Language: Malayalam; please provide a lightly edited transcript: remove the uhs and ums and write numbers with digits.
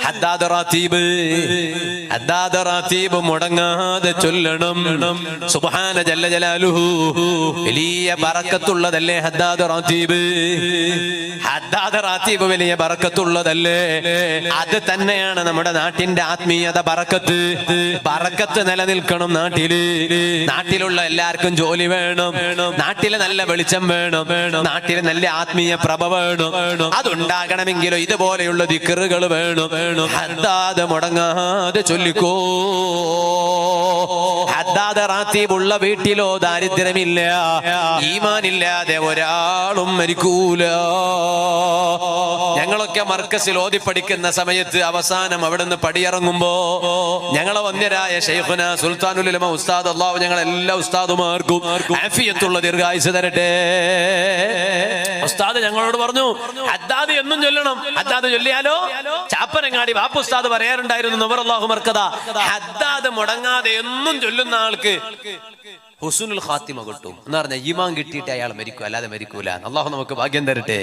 ഹദ്ദാദ് റാത്തീബ് മുടങ്ങാതെ ചൊല്ലണം. സുബ്ഹാന ജല്ല ജലാലുഹു. വലിയ ബറക്കത്തുള്ളതല്ലേ ഹദ്ദാദ് റാത്തീബ്? ഹദ്ദാദ് റാത്തീബ് വലിയ ബറക്കത്തുള്ളതല്ലേ? അത് തന്നെയാണ് നമ്മുടെ നാട്ടിന്റെ ആത്മീയത. ബറക്കത്ത് നിലനിൽക്കണം നാട്ടില്. നാട്ടിലുള്ള എല്ലാവർക്കും ജോലി വേണം, നാട്ടില് നല്ല വെളിച്ചം വേണം, നാട്ടില് നല്ല ആത്മീയ പ്രഭ വേണം. അതുണ്ടാകണമെങ്കിലോ ഇതുപോലെയുള്ള ദിക്റുകൾ വേണം. ഹദ്ദാദ് മുടങ്ങാതെ ചൊല്ലിക്കോ. ഹദ്ദാദ് റാത്തീബുള്ള വീട്ടിലോ ദാരിദ്ര്യമില്ല, ഈമാനില്ലാതെ ഒരാളും മരിക്കൂല. ഞങ്ങളൊക്കെ മർക്കസിൽ ഓതി പഠിക്കുന്ന സമയത്ത് അവസാനം അവിടുന്ന് പടിയിറങ്ങുമ്പോ ഞങ്ങളെ വന്യരായ ശൈഖുന സുൽത്താനുൽ ഉലമ ഉസ്താദ്, അല്ലാഹു ഞങ്ങളെ എല്ലാ ഉസ്താദുമാർക്കും ആഫിയത്തുള്ള ദീർഘായുസ്സ് തരട്ടെ. ഉസ്താദ് ഞങ്ങളോട് പറഞ്ഞു, ഹദ്ദാദ് എന്നും ചൊല്ലണം. ഹദ്ദാദ് ചൊല്ലിയാലോ ചാപ്പനങ്ങാടി ബാപ്പു ഉസ്താദ് പറയാറുണ്ടായിരുന്നു, നവറല്ലാഹു മർക്കദ, ഹദ്ദാദ് മുടങ്ങാതെ എന്നും ചൊല്ലുന്ന ആൾക്ക് ഹുസ്നുൽ ഖാത്തിമ കിട്ടും എന്ന് പറഞ്ഞാൽ ഈമാൻ കിട്ടിയിട്ട് അയാൾ മരിക്കും, അല്ലാതെ മരിക്കൂല. അല്ലാഹു നമുക്ക് ഭാഗ്യം തരട്ടെ.